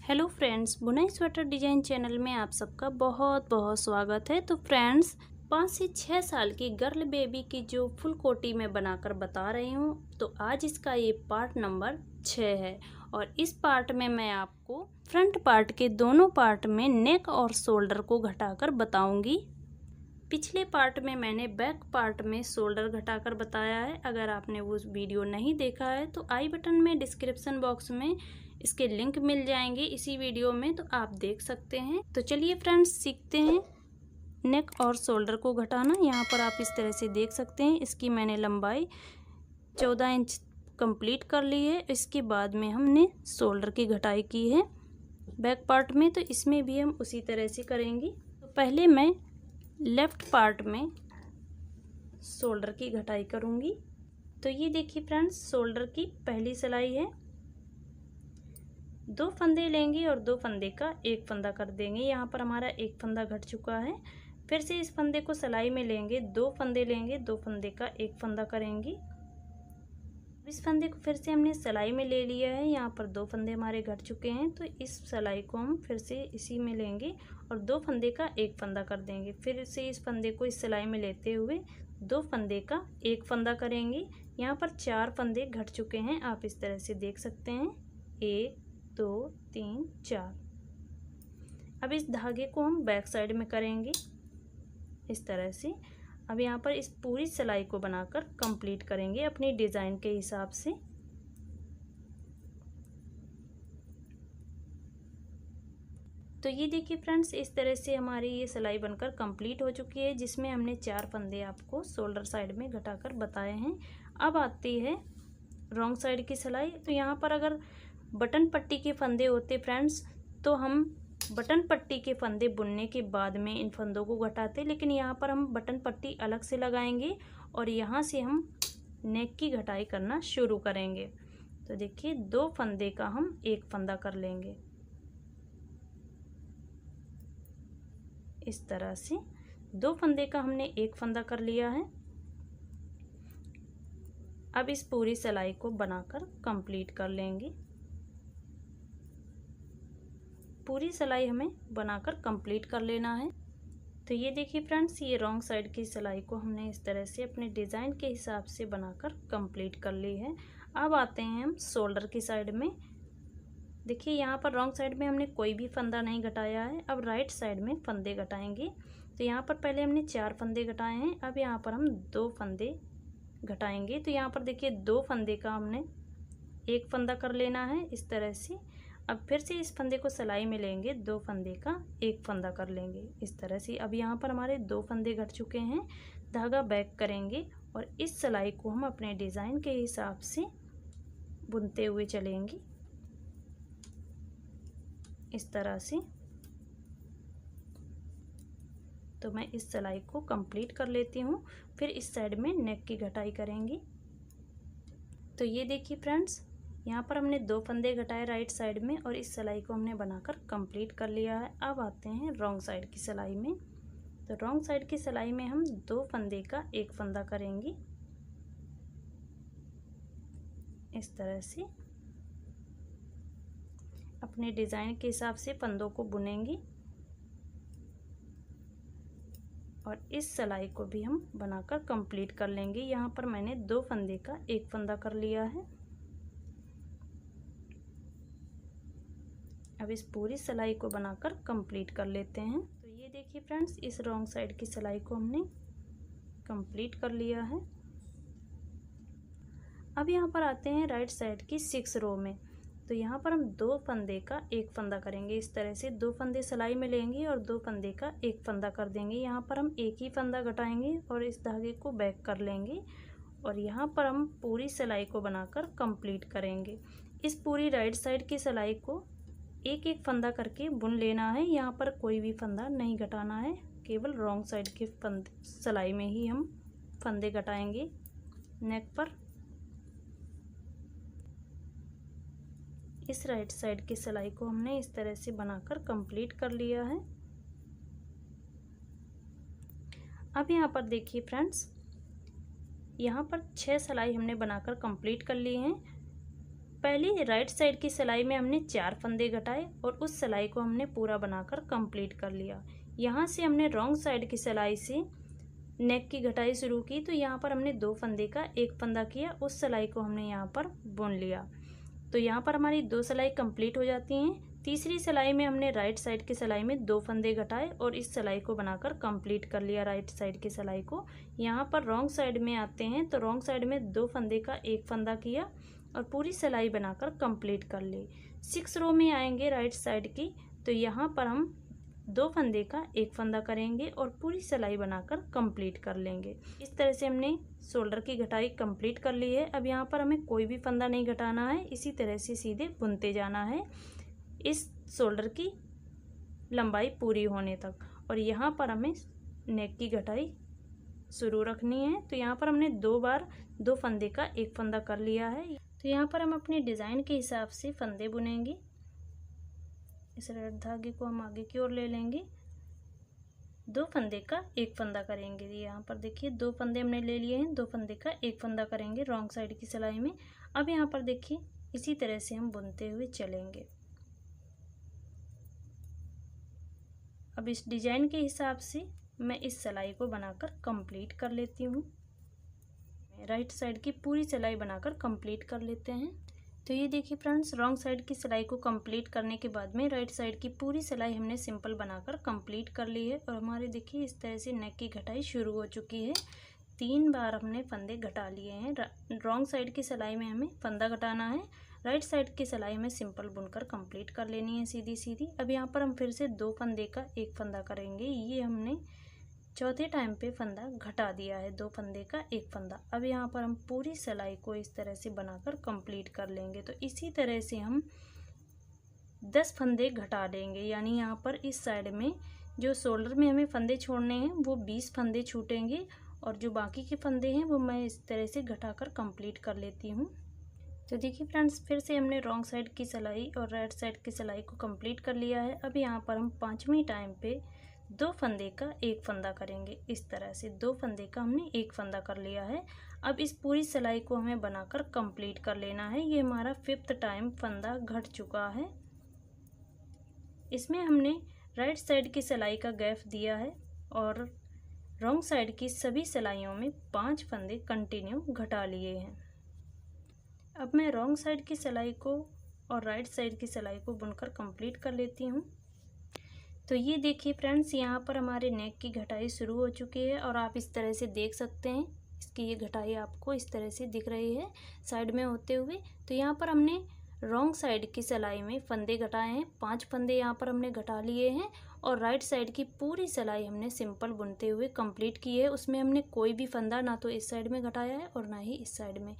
Hello friends, बुनाई sweater design channel में आप सबका बहुत बहुत स्वागत है। तो फ्रेंड्स, 5 से 6 साल की गर्ल बेबी की जो फुल कोटी में बनाकर बता रही हूँ, तो आज इसका ये पार्ट नंबर 6 है। और इस पार्ट में मैं आपको फ्रंट पार्ट के दोनों पार्ट में नेक और शोल्डर को घटाकर बताऊंगी। पिछले पार्ट में मैंने बैक पार्ट में शोल्डर घटाकर बताया है। अगर आपने वो वीडियो नहीं देखा है तो आई बटन में डिस्क्रिप्शन बॉक्स में इसके लिंक मिल जाएंगे इसी वीडियो में, तो आप देख सकते हैं। तो चलिए फ्रेंड्स, सीखते हैं नेक और शोल्डर को घटाना। यहाँ पर आप इस तरह से देख सकते हैं, इसकी मैंने लंबाई 14 इंच कंप्लीट कर ली है। इसके बाद में हमने शोल्डर की घटाई की है बैक पार्ट में, तो इसमें भी हम उसी तरह से करेंगे। तो पहले मैं लेफ्ट पार्ट में शोल्डर की घटाई करूंगी। तो ये देखिए फ्रेंड्स, शोल्डर की पहली सिलाई है। 2 फंदे लेंगे और 2 फंदे का एक फंदा कर देंगे। यहाँ पर हमारा एक फंदा घट चुका है। फिर से इस फंदे को सिलाई में लेंगे, 2 फंदे लेंगे, 2 फंदे का एक फंदा करेंगे। इस फंदे को फिर से हमने सिलाई में ले लिया है। यहाँ पर 2 फंदे हमारे घट चुके हैं, तो इस सिलाई को हम फिर से इसी में लेंगे और 2 फंदे का एक फंदा कर देंगे। फिर से इस फंदे को इस सिलाई में लेते हुए 2 फंदे का एक फंदा करेंगे। यहाँ पर 4 फंदे घट चुके हैं, आप इस तरह से देख सकते हैं। 1 2 3 4। अब इस धागे को हम बैक साइड में करेंगे इस तरह से। अब यहाँ पर इस पूरी सिलाई को बनाकर कंप्लीट करेंगे अपनी डिज़ाइन के हिसाब से। तो ये देखिए फ्रेंड्स, इस तरह से हमारी ये सिलाई बनकर कंप्लीट हो चुकी है, जिसमें हमने 4 फंदे आपको शोल्डर साइड में घटाकर बताए हैं। अब आती है रॉन्ग साइड की सिलाई। तो यहाँ पर अगर बटन पट्टी के फंदे होते फ्रेंड्स, तो हम बटन पट्टी के फंदे बुनने के बाद में इन फंदों को घटाते, लेकिन यहाँ पर हम बटन पट्टी अलग से लगाएंगे और यहाँ से हम नेक की घटाई करना शुरू करेंगे। तो देखिए, 2 फंदे का हम एक फंदा कर लेंगे इस तरह से। 2 फंदे का हमने एक फंदा कर लिया है। अब इस पूरी सिलाई को बनाकर कंप्लीट कर लेंगे। पूरी सिलाई हमें बनाकर कंप्लीट कर लेना है। तो ये देखिए फ्रेंड्स, ये रॉन्ग साइड की सिलाई को हमने इस तरह से अपने डिज़ाइन के हिसाब से बनाकर कंप्लीट कर ली है। अब आते हैं हम शोल्डर की साइड में। देखिए, यहाँ पर रॉन्ग साइड में हमने कोई भी फंदा नहीं घटाया है। अब राइट साइड में फंदे घटाएंगे। तो यहाँ पर पहले हमने 4 फंदे घटाए हैं, अब यहाँ पर हम 2 फंदे घटाएंगे। तो यहाँ पर देखिए, 2 फंदे का हमने एक फंदा कर लेना है इस तरह से। अब फिर से इस फंदे को सिलाई में लेंगे, 2 फंदे का एक फंदा कर लेंगे इस तरह से। अब यहाँ पर हमारे 2 फंदे घट चुके हैं। धागा बैक करेंगे और इस सिलाई को हम अपने डिज़ाइन के हिसाब से बुनते हुए चलेंगे इस तरह से। तो मैं इस सिलाई को कंप्लीट कर लेती हूँ, फिर इस साइड में नेक की घटाई करेंगे। तो ये देखिए फ्रेंड्स, यहाँ पर हमने 2 फंदे घटाए राइट साइड में और इस सिलाई को हमने बनाकर कंप्लीट कर लिया है। अब आते हैं रॉन्ग साइड की सिलाई में। तो रॉन्ग साइड की सिलाई में हम 2 फंदे का एक फंदा करेंगे इस तरह से। अपने डिज़ाइन के हिसाब से फंदों को बुनेंगे और इस सिलाई को भी हम बनाकर कंप्लीट कर लेंगे। यहाँ पर मैंने 2 फंदे का एक फंदा कर लिया है। अब इस पूरी सिलाई को बनाकर कंप्लीट कर लेते हैं। तो ये देखिए फ्रेंड्स, इस रॉन्ग साइड की सिलाई को हमने कंप्लीट कर लिया है। अब यहाँ पर आते हैं राइट साइड की 6 रो में। तो यहाँ पर हम 2 फंदे का एक फंदा करेंगे इस तरह से। 2 फंदे सिलाई में लेंगे और 2 फंदे का एक फंदा कर देंगे। यहाँ पर हम एक ही फंदा घटाएंगे और इस धागे को बैक कर लेंगे और यहाँ पर हम पूरी सिलाई को बनाकर कंप्लीट करेंगे। इस पूरी राइट साइड की सिलाई को एक एक फंदा करके बुन लेना है। यहाँ पर कोई भी फंदा नहीं घटाना है, केवल रॉन्ग साइड के फंदे सिलाई में ही हम फंदे घटाएंगे नेक पर। इस राइट साइड की सिलाई को हमने इस तरह से बनाकर कंप्लीट कर लिया है। अब यहाँ पर देखिए फ्रेंड्स, यहाँ पर 6 सिलाई हमने बनाकर कंप्लीट कर ली हैं। पहले राइट साइड की सिलाई में हमने 4 फंदे घटाए और उस सिलाई को हमने पूरा बनाकर कंप्लीट कर लिया। यहाँ से हमने रॉन्ग साइड की सिलाई से नेक की घटाई शुरू की, तो यहाँ पर हमने 2 फंदे का 1 फंदा किया, उस सिलाई को हमने यहाँ पर बुन लिया। तो यहाँ पर हमारी 2 सिलाई कंप्लीट हो जाती हैं। तीसरी सिलाई में हमने राइट साइड की सिलाई में 2 फंदे घटाए और इस सिलाई को बनाकर कंप्लीट कर लिया राइट साइड की सिलाई को। यहाँ पर रॉन्ग साइड में आते हैं तो रॉन्ग साइड में 2 फंदे का 1 फंदा किया और पूरी सिलाई बनाकर कंप्लीट कर ली। 6 रो में आएंगे राइट साइड की, तो यहाँ पर हम 2 फंदे का 1 फंदा करेंगे और पूरी सिलाई बनाकर कंप्लीट कर लेंगे। इस तरह से हमने शोल्डर की घटाई कंप्लीट कर ली है। अब यहाँ पर हमें कोई भी फंदा नहीं घटाना है, इसी तरह से सीधे बुनते जाना है इस शोल्डर की लंबाई पूरी होने तक। और यहाँ पर हमें नेक की घटाई शुरू रखनी है। तो यहाँ पर हमने 2 बार 2 फंदे का 1 फंदा कर लिया है। तो यहाँ पर हम अपने डिज़ाइन के हिसाब से फंदे बुनेंगे। इस रेड धागे को हम आगे की ओर ले लेंगे, 2 फंदे का 1 फंदा करेंगे। यहाँ पर देखिए 2 फंदे हमने ले लिए हैं, 2 फंदे का 1 फंदा करेंगे रॉन्ग साइड की सिलाई में। अब यहाँ पर देखिए इसी तरह से हम बुनते हुए चलेंगे। अब इस डिजाइन के हिसाब से मैं इस सिलाई को बनाकर कंप्लीट कर लेती हूँ। राइट साइड की पूरी सिलाई बनाकर कंप्लीट कर लेते हैं। तो ये देखिए फ्रेंड्स, रॉन्ग साइड की सिलाई को कंप्लीट करने के बाद में राइट साइड की पूरी सिलाई हमने सिंपल बनाकर कंप्लीट कर ली है। और हमारे देखिए इस तरह से नेक की घटाई शुरू हो चुकी है। 3 बार हमने फंदे घटा लिए हैं। रॉन्ग साइड की सिलाई में हमें फंदा घटाना है, राइट साइड की सिलाई में सिंपल बुनकर कंप्लीट कर लेनी है सीधी सीधी। अब यहाँ पर हम फिर से 2 फंदे का 1 फंदा करेंगे। ये हमने चौथे टाइम पे फंदा घटा दिया है, 2 फंदे का 1 फंदा। अब यहाँ पर हम पूरी सिलाई को इस तरह से बनाकर कंप्लीट कर लेंगे। तो इसी तरह से हम 10 फंदे घटा देंगे, यानी यहाँ पर इस साइड में जो शोल्डर में हमें फंदे छोड़ने हैं वो 20 फंदे छूटेंगे और जो बाकी के फंदे हैं वो मैं इस तरह से घटाकर कंप्लीट कर लेती हूँ। तो देखिए फ्रेंड्स, फिर से हमने रॉन्ग साइड की सिलाई और राइट साइड की सिलाई को कंप्लीट कर लिया है। अब यहाँ पर हम 5वें टाइम पे 2 फंदे का 1 फंदा करेंगे। इस तरह से 2 फंदे का हमने 1 फंदा कर लिया है। अब इस पूरी सिलाई को हमें बनाकर कंप्लीट कर लेना है। ये हमारा 5th टाइम फंदा घट चुका है। इसमें हमने राइट साइड की सिलाई का गैप दिया है और रॉन्ग साइड की सभी सिलाइयों में 5 फंदे कंटिन्यू घटा लिए हैं। अब मैं रॉन्ग साइड की सिलाई को और राइट साइड की सिलाई को बुनकर कंप्लीट कर लेती हूँ। तो ये देखिए फ्रेंड्स, यहाँ पर हमारे नेक की घटाई शुरू हो चुकी है और आप इस तरह से देख सकते हैं। इसकी ये घटाई आपको इस तरह से दिख रही है साइड में होते हुए। तो यहाँ पर हमने रॉन्ग साइड की सिलाई में फंदे घटाए हैं, 5 फंदे यहाँ पर हमने घटा लिए हैं और राइट साइड की पूरी सिलाई हमने सिंपल बुनते हुए कंप्लीट की है। उसमें हमने कोई भी फंदा ना तो इस साइड में घटाया है और ना ही इस साइड में।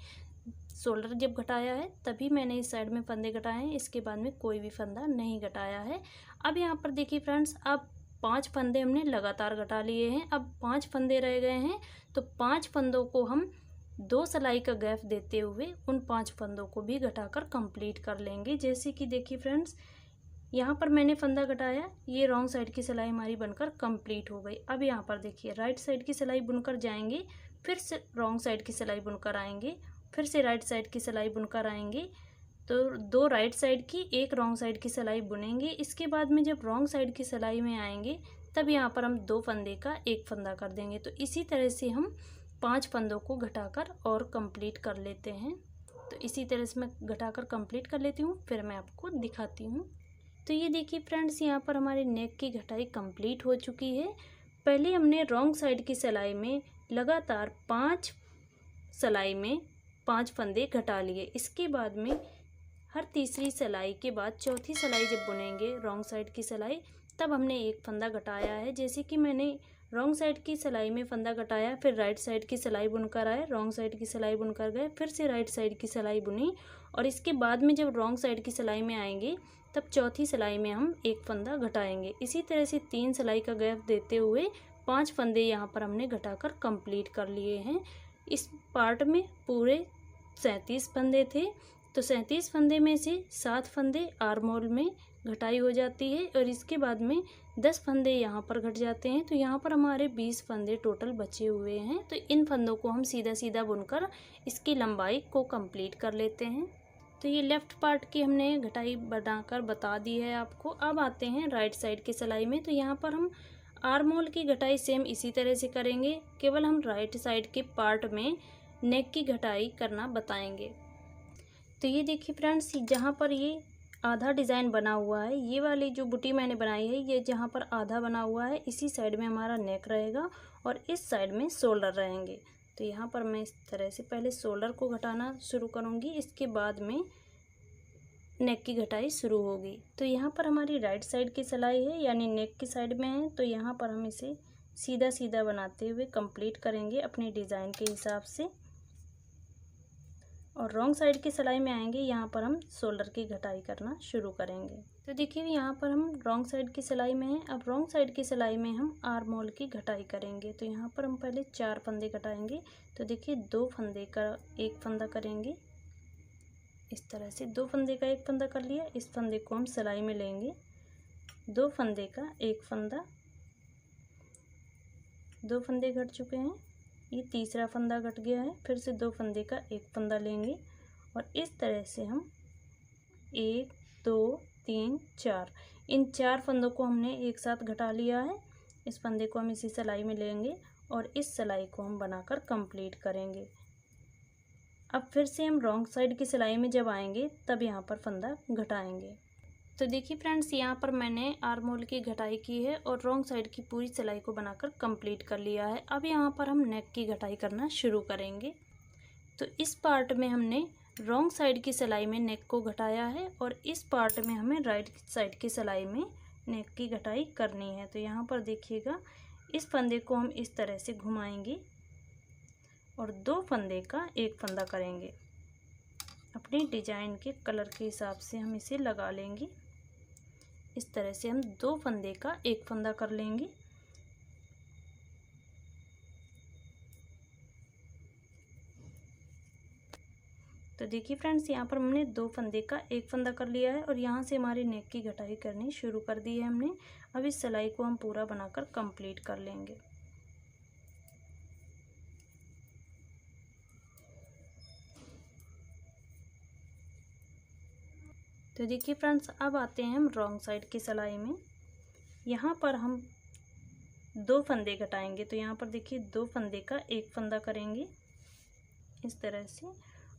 शोल्डर जब घटाया है तभी मैंने इस साइड में फंदे घटाए हैं, इसके बाद में कोई भी फंदा नहीं घटाया है। अब यहाँ पर देखिए फ्रेंड्स, अब 5 फंदे हमने लगातार घटा लिए हैं। अब 5 फंदे रह गए हैं, तो 5 फंदों को हम 2 सिलाई का गैप देते हुए उन 5 फंदों को भी घटाकर कंप्लीट कर लेंगे। जैसे कि देखिए फ्रेंड्स, यहाँ पर मैंने फंदा घटाया, ये रॉन्ग साइड की सिलाई हमारी बनकर कंप्लीट हो गई। अब यहाँ पर देखिए राइट साइड की सिलाई बुनकर जाएंगे, फिर से रॉन्ग साइड की सिलाई बुनकर आएंगे, फिर से राइट साइड की सिलाई बुनकर आएंगे। तो 2 राइट साइड की 1 रॉन्ग साइड की सिलाई बुनेंगे। इसके बाद में जब रॉन्ग साइड की सिलाई में आएंगे तब यहाँ पर हम 2 फंदे का 1 फंदा कर देंगे। तो इसी तरह से हम 5 फंदों को घटाकर और कंप्लीट कर लेते हैं। तो इसी तरह से मैं घटाकर कंप्लीट कर लेती हूँ, फिर मैं आपको दिखाती हूँ। तो ये देखिए फ्रेंड्स, यहाँ पर हमारी नेक की घटाई कंप्लीट हो चुकी है। पहले हमने रॉन्ग साइड की सिलाई में लगातार 5 सिलाई में 5 फंदे घटा लिए। इसके बाद में हर तीसरी सिलाई के बाद चौथी सिलाई जब बुनेंगे रॉन्ग साइड की सिलाई, तब हमने 1 फंदा घटाया है। जैसे कि मैंने रॉन्ग साइड की सिलाई में फंदा घटाया, फिर राइट साइड की सिलाई बुनकर आए, रॉन्ग साइड की सिलाई बुनकर गए, फिर से राइट साइड की सिलाई बुनी और इसके बाद में जब रॉन्ग साइड की सिलाई में आएंगे तब चौथी सिलाई में हम 1 फंदा घटाएंगे। इसी तरह से 3 सिलाई का गैप देते हुए 5 फंदे यहाँ पर हमने घटाकर कंप्लीट कर लिए हैं। इस पार्ट में पूरे 37 फंदे थे, तो 37 फंदे में से 7 फंदे आर्म होल में घटाई हो जाती है और इसके बाद में 10 फंदे यहाँ पर घट जाते हैं। तो यहाँ पर हमारे 20 फंदे टोटल बचे हुए हैं। तो इन फंदों को हम सीधा सीधा बुनकर इसकी लंबाई को कंप्लीट कर लेते हैं। तो ये लेफ़्ट पार्ट की हमने घटाई बनाकर बता दी है आपको। अब आते हैं राइट साइड की सिलाई में। तो यहाँ पर हम आर्म होल की घटाई सेम इसी तरह से करेंगे, केवल हम राइट साइड के पार्ट में नेक की घटाई करना बताएंगे। तो ये देखिए फ्रेंड्स, जहाँ पर ये आधा डिज़ाइन बना हुआ है, ये वाली जो बूटी मैंने बनाई है, ये जहाँ पर आधा बना हुआ है इसी साइड में हमारा नेक रहेगा और इस साइड में शोल्डर रहेंगे। तो यहाँ पर मैं इस तरह से पहले शोल्डर को घटाना शुरू करूँगी, इसके बाद में नेक की घटाई शुरू होगी। तो यहाँ पर हमारी राइट साइड की सिलाई है, यानी नेक की साइड में है, तो यहाँ पर हम इसे सीधा सीधा बनाते हुए कंप्लीट करेंगे अपने डिज़ाइन के हिसाब से। और रॉन्ग साइड की सिलाई में आएंगे, यहाँ पर हम शोल्डर की घटाई करना शुरू करेंगे। तो देखिए यहाँ पर हम रॉन्ग साइड की सिलाई में हैं। अब रॉन्ग साइड की सिलाई में हम आर्म होल की घटाई करेंगे। तो यहाँ पर हम पहले 4 फंदे घटाएंगे। तो देखिए 2 फंदे का एक फंदा करेंगे, इस तरह से 2 फंदे का एक फंदा कर लिया। इस फंदे को हम सिलाई में लेंगे, 2 फंदे का एक फंदा, 2 फंदे घट चुके हैं, ये तीसरा फंदा घट गया है, फिर से 2 फंदे का एक फंदा लेंगे और इस तरह से हम 1 2 3 4 इन 4 फंदों को हमने एक साथ घटा लिया है। इस फंदे को हम इसी सिलाई में लेंगे और इस सिलाई को हम बनाकर कंप्लीट करेंगे। अब फिर से हम रॉन्ग साइड की सिलाई में जब आएंगे तब यहाँ पर फंदा घटाएंगे। तो देखिए फ्रेंड्स, यहाँ पर मैंने आर्म होल की घटाई की है और रॉन्ग साइड की पूरी सिलाई को बनाकर कंप्लीट कर लिया है। अब यहाँ पर हम नेक की घटाई करना शुरू करेंगे। तो इस पार्ट में हमने रॉन्ग साइड की सिलाई में नेक को घटाया है और इस पार्ट में हमें राइट साइड की सिलाई में नेक की घटाई करनी है। तो यहाँ पर देखिएगा, इस फंदे को हम इस तरह से घुमाएंगे और 2 फंदे का एक फंदा करेंगे। अपने डिजाइन के कलर के हिसाब से हम इसे लगा लेंगे। इस तरह से हम 2 फंदे का एक फंदा कर लेंगे। तो देखिए फ्रेंड्स, यहाँ पर हमने 2 फंदे का एक फंदा कर लिया है और यहाँ से हमारी नेक की घटाई करनी शुरू कर दी है हमने। अब इस सिलाई को हम पूरा बनाकर कंप्लीट कर लेंगे। तो देखिए फ्रेंड्स, अब आते हैं हम रॉन्ग साइड की सिलाई में। यहाँ पर हम 2 फंदे घटाएंगे। तो यहाँ पर देखिए 2 फंदे का एक फंदा करेंगे इस तरह से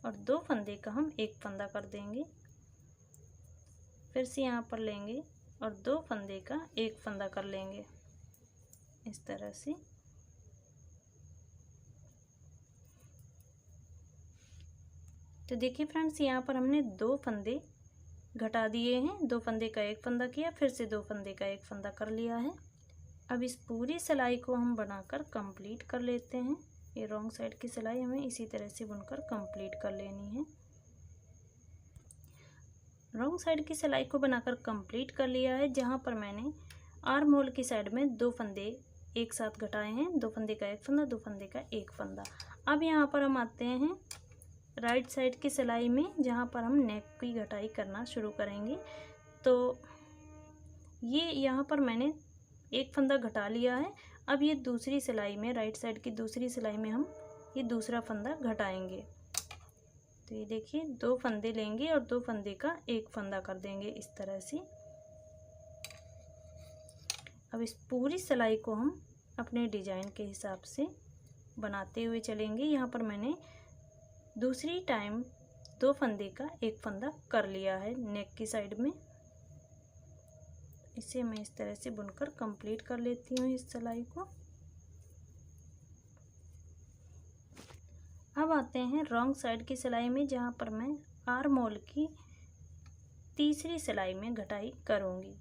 और 2 फंदे का हम एक फंदा कर देंगे। फिर से यहाँ पर लेंगे और 2 फंदे का एक फंदा कर लेंगे इस तरह से। तो देखिए फ्रेंड्स, यहाँ पर हमने 2 फंदे घटा दिए हैं, 2 फंदे का एक फंदा किया, फिर से 2 फंदे का एक फंदा कर लिया है। अब इस पूरी सिलाई को हम बनाकर कंप्लीट कर लेते हैं। ये रॉन्ग साइड की सिलाई हमें इसी तरह से बुनकर कंप्लीट कर लेनी है। रॉन्ग साइड की सिलाई को बनाकर कंप्लीट कर लिया है। जहाँ पर मैंने आर्म होल की साइड में 2 फंदे एक साथ घटाए हैं, 2 फंदे का एक फंदा, 2 फंदे का एक फंदा। अब यहाँ पर हम आते हैं राइट साइड की सिलाई में, जहाँ पर हम नेक की घटाई करना शुरू करेंगे। तो ये यहाँ पर मैंने एक फंदा घटा लिया है। अब ये दूसरी सिलाई में, राइट साइड की दूसरी सिलाई में हम ये दूसरा फंदा घटाएंगे। तो ये देखिए 2 फंदे लेंगे और 2 फंदे का एक फंदा कर देंगे इस तरह से। अब इस पूरी सिलाई को हम अपने डिजाइन के हिसाब से बनाते हुए चलेंगे। यहाँ पर मैंने दूसरी टाइम 2 फंदे का एक फंदा कर लिया है नेक की साइड में। इसे मैं इस तरह से बुनकर कंप्लीट कर लेती हूँ इस सिलाई को। अब आते हैं रॉन्ग साइड की सिलाई में, जहाँ पर मैं आर्म होल की तीसरी सिलाई में घटाई करूँगी।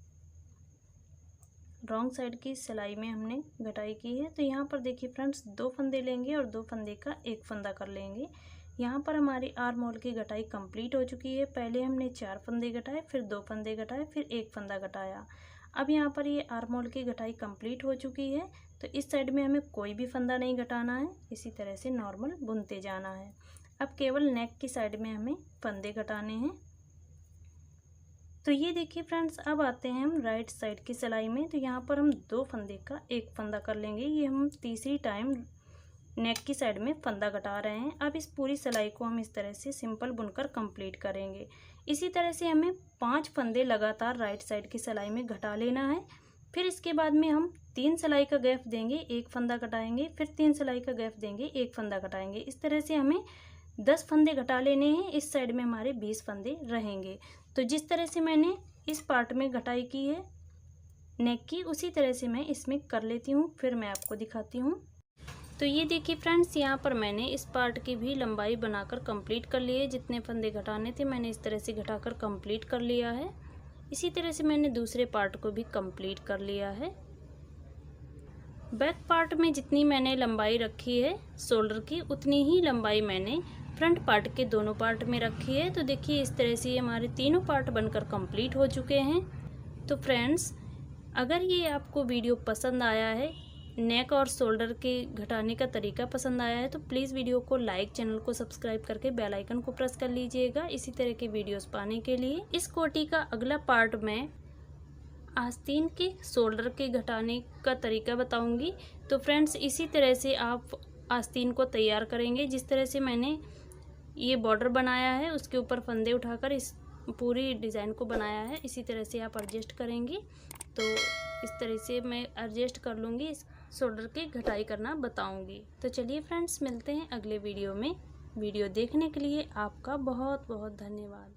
रॉन्ग साइड की सिलाई में हमने घटाई की है। तो यहाँ पर देखिए फ्रेंड्स, 2 फंदे लेंगे और 2 फंदे का एक फंदा कर लेंगे। यहाँ पर हमारी आर्म होल की घटाई कंप्लीट हो चुकी है। पहले हमने 4 फंदे घटाए, फिर 2 फंदे घटाए, फिर एक फंदा घटाया। अब यहाँ पर ये आर्म होल की घटाई कंप्लीट हो चुकी है। तो इस साइड में हमें कोई भी फंदा नहीं घटाना है, इसी तरह से नॉर्मल बुनते जाना है। अब केवल नेक की साइड में हमें फंदे घटाने हैं। तो ये देखिए फ्रेंड्स, अब आते हैं हम राइट साइड की सिलाई में। तो यहाँ पर हम 2 फंदे का एक फंदा कर लेंगे। ये हम तीसरी टाइम नेक की साइड में फंदा घटा रहे हैं। अब इस पूरी सिलाई को हम इस तरह से सिंपल बुनकर कंप्लीट करेंगे। इसी तरह से हमें 5 फंदे लगातार राइट साइड की सिलाई में घटा लेना है। फिर इसके बाद में हम 3 सिलाई का गैप देंगे, 1 फंदा घटाएंगे, फिर 3 सिलाई का गैप देंगे, 1 फंदा घटाएंगे। इस तरह से हमें 10 फंदे घटा लेने हैं। इस साइड में हमारे 20 फंदे रहेंगे। तो जिस तरह से मैंने इस पार्ट में घटाई की है नेक की, उसी तरह से मैं इसमें कर लेती हूँ। फिर मैं आपको दिखाती हूँ। तो ये देखिए फ्रेंड्स, यहाँ पर मैंने इस पार्ट की भी लंबाई बनाकर कंप्लीट कर ली है। जितने फंदे घटाने थे मैंने इस तरह से घटाकर कंप्लीट कर लिया है। इसी तरह से मैंने दूसरे पार्ट को भी कंप्लीट कर लिया है। बैक पार्ट में जितनी मैंने लंबाई रखी है शोल्डर की, उतनी ही लंबाई मैंने फ्रंट पार्ट के दोनों पार्ट में रखी है। तो देखिए इस तरह से ये हमारे तीनों पार्ट बनकर कंप्लीट हो चुके हैं। तो फ्रेंड्स, अगर ये आपको वीडियो पसंद आया है, नेक और शोल्डर के घटाने का तरीका पसंद आया है, तो प्लीज़ वीडियो को लाइक, चैनल को सब्सक्राइब करके बेल आइकन को प्रेस कर लीजिएगा इसी तरह के वीडियोस पाने के लिए। इस कोटी का अगला पार्ट मैं आस्तीन के शोल्डर के घटाने का तरीका बताऊंगी। तो फ्रेंड्स, इसी तरह से आप आस्तीन को तैयार करेंगे। जिस तरह से मैंने ये बॉर्डर बनाया है उसके ऊपर फंदे उठाकर इस पूरी डिज़ाइन को बनाया है, इसी तरह से आप एडजस्ट करेंगे। तो इस तरह से मैं एडजस्ट कर लूँगी, इस शोल्डर की घटाई करना बताऊंगी। तो चलिए फ्रेंड्स, मिलते हैं अगले वीडियो में। वीडियो देखने के लिए आपका बहुत बहुत धन्यवाद।